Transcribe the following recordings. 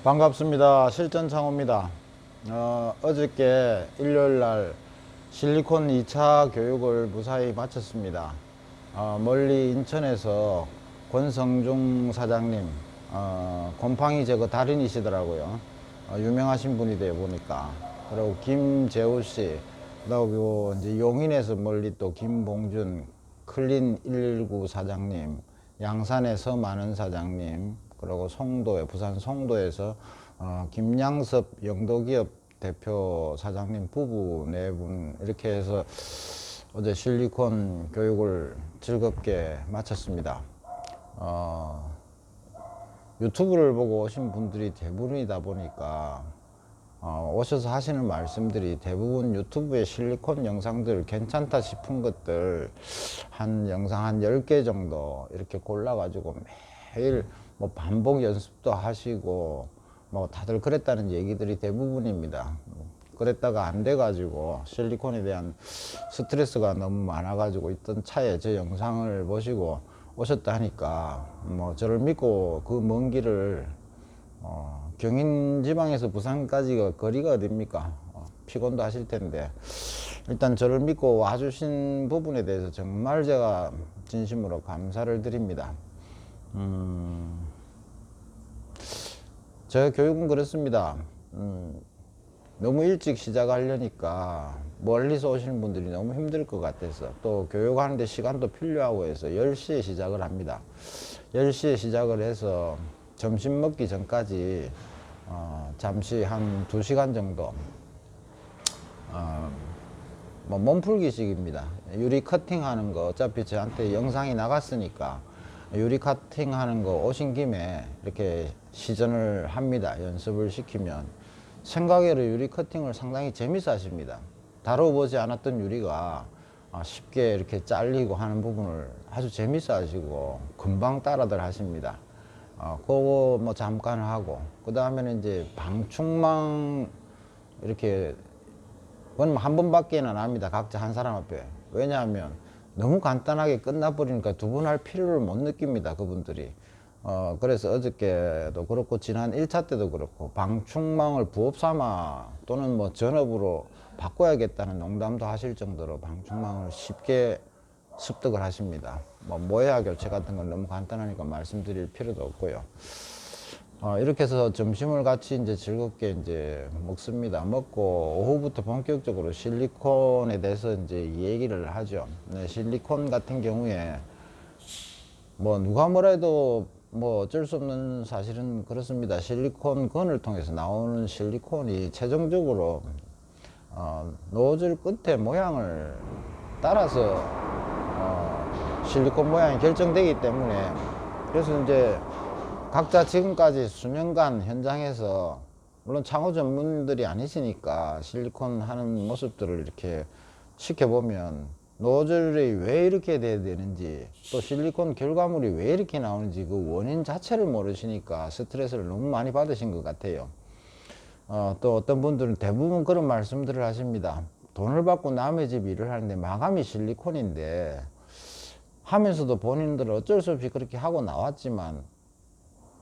반갑습니다. 실전창호입니다. 어저께 일요일날 실리콘 2차 교육을 무사히 마쳤습니다. 멀리 인천에서 권성중 사장님, 곰팡이 제거 달인이시더라고요. 유명하신 분이 되어 보니까. 그리고 김재우 씨, 그리고 이제 용인에서 멀리 또 김봉준 클린 119 사장님, 양산의 서만은 사장님, 그리고 송도에, 부산 송도에서 김양섭 영도기업 대표 사장님 부부 네 분 이렇게 해서 어제 실리콘 교육을 즐겁게 마쳤습니다. 유튜브를 보고 오신 분들이 대부분이다 보니까 오셔서 하시는 말씀들이 대부분 유튜브에 실리콘 영상들 괜찮다 싶은 것들 한 영상 한 10개 정도 이렇게 골라 가지고 매일 뭐 반복 연습도 하시고 뭐 다들 그랬다는 얘기들이 대부분입니다. 그랬다가 안 돼 가지고 실리콘에 대한 스트레스가 너무 많아 가지고 있던 차에 제 영상을 보시고 오셨다 하니까 뭐 저를 믿고 그 먼 길을 경인 지방에서 부산까지가 거리가 어딥니까? 피곤도 하실 텐데 일단 저를 믿고 와주신 부분에 대해서 정말 제가 진심으로 감사를 드립니다. 저 교육은 그렇습니다. 너무 일찍 시작하려니까 멀리서 오시는 분들이 너무 힘들 것 같아서 또 교육하는데 시간도 필요하고 해서 10시에 시작을 합니다. 10시에 시작을 해서 점심 먹기 전까지 잠시 한 2시간 정도 뭐 몸풀기식입니다. 유리 커팅 하는 거 어차피 저한테 영상이 나갔으니까 유리 커팅 하는 거 오신 김에 이렇게 시전을 합니다. 연습을 시키면 생각외로 유리 커팅을 상당히 재밌어 하십니다. 다뤄보지 않았던 유리가 쉽게 이렇게 잘리고 하는 부분을 아주 재밌어 하시고 금방 따라들 하십니다. 그거 뭐 잠깐 하고 그 다음에는 이제 방충망 이렇게 그건 한 번밖에는 안 합니다. 각자 한 사람 앞에. 왜냐하면 너무 간단하게 끝나버리니까 두 번 할 필요를 못 느낍니다. 그분들이. 그래서 어저께도 그렇고 지난 1차 때도 그렇고 방충망을 부업 삼아 또는 뭐 전업으로 바꿔야겠다는 농담도 하실 정도로 방충망을 쉽게 습득을 하십니다. 뭐 모야 교체 같은 건 너무 간단하니까 말씀드릴 필요도 없고요. 이렇게 해서 점심을 같이 이제 즐겁게 이제 먹습니다. 먹고 오후부터 본격적으로 실리콘에 대해서 이제 얘기를 하죠. 네, 실리콘 같은 경우에 뭐 누가 뭐라 해도 뭐 어쩔 수 없는 사실은 그렇습니다. 실리콘 건을 통해서 나오는 실리콘이 최종적으로 노즐 끝에 모양을 따라서 실리콘 모양이 결정되기 때문에 그래서 이제 각자 지금까지 수년간 현장에서 물론 창호 전문들이 아니시니까 실리콘 하는 모습들을 이렇게 시켜보면 노즐이 왜 이렇게 돼야 되는지 또 실리콘 결과물이 왜 이렇게 나오는지 그 원인 자체를 모르시니까 스트레스를 너무 많이 받으신 것 같아요. 또 어떤 분들은 대부분 그런 말씀들을 하십니다. 돈을 받고 남의 집 일을 하는데 마감이 실리콘인데 하면서도 본인들은 어쩔 수 없이 그렇게 하고 나왔지만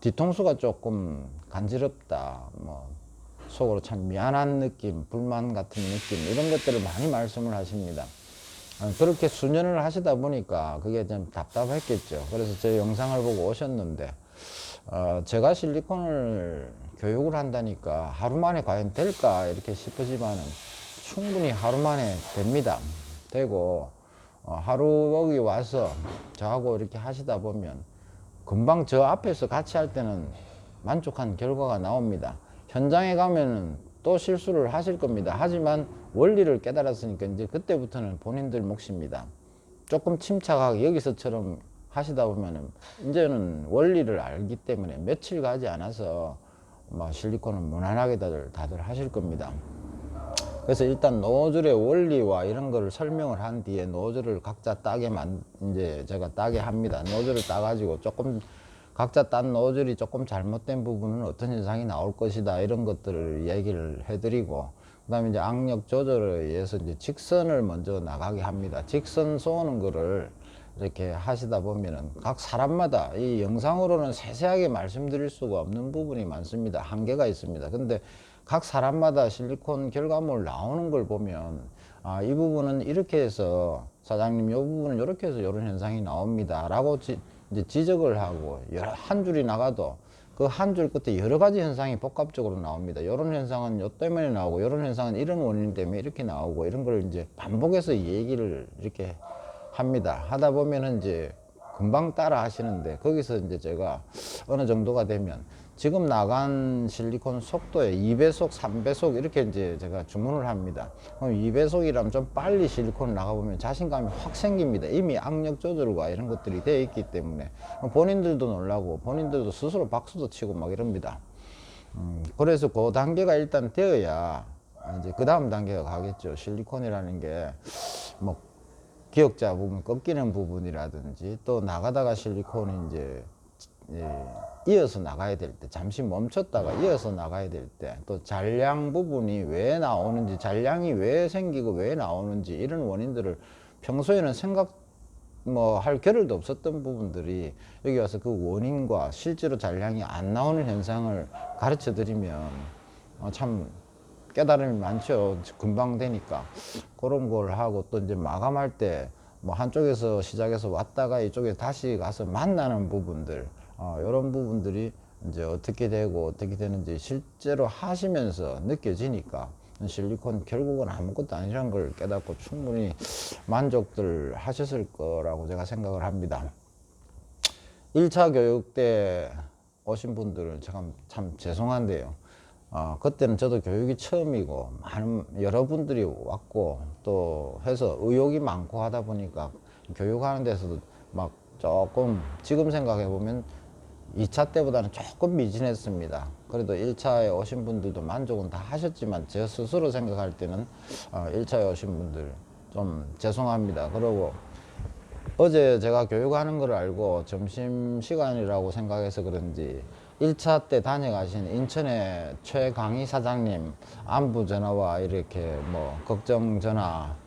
뒤통수가 조금 간지럽다, 뭐 속으로 참 미안한 느낌, 불만 같은 느낌 이런 것들을 많이 말씀을 하십니다. 그렇게 수년을 하시다 보니까 그게 좀 답답했겠죠. 그래서 제 영상을 보고 오셨는데 제가 실리콘을 교육을 한다니까 하루 만에 과연 될까 이렇게 싶으지만은 충분히 하루 만에 됩니다. 되고 하루 여기 와서 저하고 이렇게 하시다 보면 금방 저 앞에서 같이 할 때는 만족한 결과가 나옵니다. 현장에 가면은 또 실수를 하실 겁니다. 하지만 원리를 깨달았으니까 이제 그때부터는 본인들 몫입니다. 조금 침착하게 여기서처럼 하시다 보면은 이제는 원리를 알기 때문에 며칠 가지 않아서 막 실리콘은 무난하게 다들 하실 겁니다. 그래서 일단 노즐의 원리와 이런 거를 설명을 한 뒤에 노즐을 각자 이제 제가 따게 합니다. 노즐을 따가지고 조금 각자 딴 노즐이 조금 잘못된 부분은 어떤 현상이 나올 것이다 이런 것들을 얘기를 해드리고 그 다음에 이제 악력 조절에 의해서 이제 직선을 먼저 나가게 합니다. 직선 쏘는 거를 이렇게 하시다 보면은 각 사람마다 이 영상으로는 세세하게 말씀드릴 수가 없는 부분이 많습니다. 한계가 있습니다. 근데 각 사람마다 실리콘 결과물 나오는 걸 보면 아, 이 부분은 이렇게 해서 사장님 이 부분은 이렇게 해서 이런 현상이 나옵니다 라고 이제 지적을 하고 한 줄이 나가도 그 한 줄 끝에 여러 가지 현상이 복합적으로 나옵니다. 이런 현상은 요 때문에 나오고 이런 현상은 이런 원인 때문에 이렇게 나오고 이런 걸 이제 반복해서 얘기를 이렇게 합니다. 하다 보면은 이제 금방 따라 하시는데 거기서 이제 제가 어느 정도가 되면 지금 나간 실리콘 속도에 2배속, 3배속 이렇게 이제 제가 주문을 합니다. 그럼 2배속이라면 좀 빨리 실리콘 나가보면 자신감이 확 생깁니다. 이미 악력 조절과 이런 것들이 되어 있기 때문에 본인들도 놀라고 본인들도 스스로 박수도 치고 막 이럽니다. 그래서 그 단계가 일단 되어야 이제 그 다음 단계가 가겠죠. 실리콘이라는 게 뭐 기역자 부분 꺾이는 부분이라든지 또 나가다가 실리콘이 이제 이어서 나가야 될 때, 잠시 멈췄다가 이어서 나가야 될 때, 또 잔량 부분이 왜 나오는지, 잔량이 왜 생기고 왜 나오는지 이런 원인들을 평소에는 할 겨를도 없었던 부분들이 여기 와서 그 원인과 실제로 잔량이 안 나오는 현상을 가르쳐 드리면 참 깨달음이 많죠. 금방 되니까. 그런 걸 하고 또 이제 마감할 때 뭐 한쪽에서 시작해서 왔다가 이쪽에 다시 가서 만나는 부분들, 이런 부분들이 이제 어떻게 되고 어떻게 되는지 실제로 하시면서 느껴지니까 실리콘 결국은 아무것도 아니라는 걸 깨닫고 충분히 만족들 하셨을 거라고 제가 생각을 합니다. 1차 교육 때 오신 분들은 참 죄송한데요. 그때는 저도 교육이 처음이고 여러분들이 왔고 또 해서 의욕이 많고 하다 보니까 교육하는 데서도 막 조금 지금 생각해 보면 2차 때보다는 조금 미진했습니다. 그래도 1차에 오신 분들도 만족은 다 하셨지만 제 스스로 생각할 때는 1차에 오신 분들 좀 죄송합니다. 그리고 어제 제가 교육하는 걸 알고 점심시간이라고 생각해서 그런지 1차 때 다녀가신 인천의 최강희 사장님 안부 전화와 이렇게 걱정 전화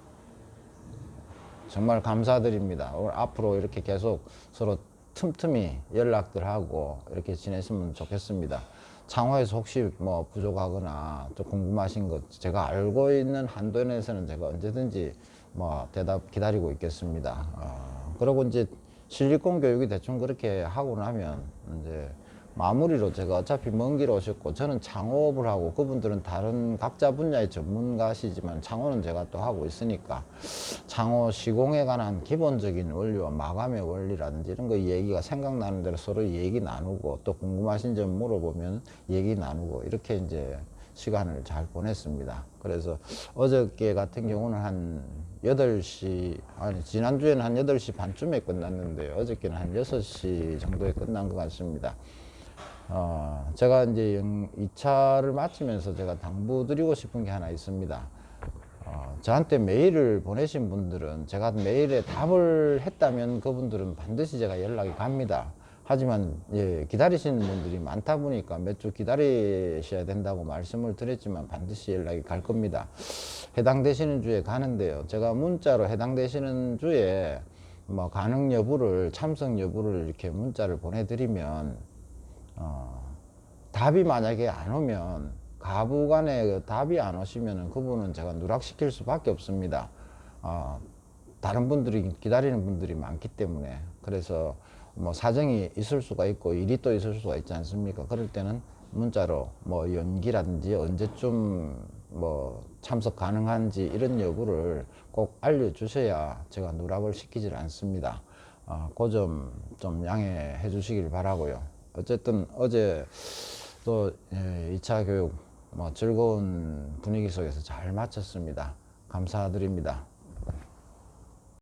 정말 감사드립니다. 오늘 앞으로 이렇게 계속 서로 틈틈이 연락들 하고 이렇게 지내시면 좋겠습니다. 창호에서 혹시 부족하거나 또 궁금하신 것 제가 알고 있는 한도 내에서는 제가 언제든지 대답 기다리고 있겠습니다. 그리고 이제 실리콘 교육이 대충 그렇게 하고 나면 이제 마무리로 제가 어차피 먼 길 오셨고 저는 창호업을 하고 그분들은 다른 각자 분야의 전문가시지만 창호는 제가 또 하고 있으니까 창호 시공에 관한 기본적인 원리와 마감의 원리라든지 이런 거 얘기가 생각나는 대로 서로 얘기 나누고 또 궁금하신 점 물어보면 얘기 나누고 이렇게 이제 시간을 잘 보냈습니다. 그래서 어저께 같은 경우는 한 8시, 지난주에는 한 8시 반쯤에 끝났는데 어저께는 한 6시 정도에 끝난 것 같습니다. 제가 이제 2차를 마치면서 제가 당부드리고 싶은 게 하나 있습니다. 저한테 메일을 보내신 분들은 제가 메일에 답을 했다면 그분들은 반드시 제가 연락이 갑니다. 하지만 기다리시는 분들이 많다 보니까 몇 주 기다리셔야 된다고 말씀을 드렸지만 반드시 연락이 갈 겁니다. 해당되시는 주에 가는데요. 제가 문자로 해당되시는 주에 가능 여부를 참석 여부를 이렇게 문자를 보내드리면 답이 만약에 안 오면 가부간에 그 답이 안 오시면 그분은 제가 누락시킬 수밖에 없습니다. 다른 분들이 기다리는 분들이 많기 때문에 그래서 사정이 있을 수가 있고 일이 또 있을 수가 있지 않습니까? 그럴 때는 문자로 연기라든지 언제쯤 참석 가능한지 이런 여부를 꼭 알려주셔야 제가 누락을 시키질 않습니다. 그 점 좀 양해해 주시길 바라고요. 어쨌든 어제 또 2차 교육 즐거운 분위기 속에서 잘 마쳤습니다. 감사드립니다.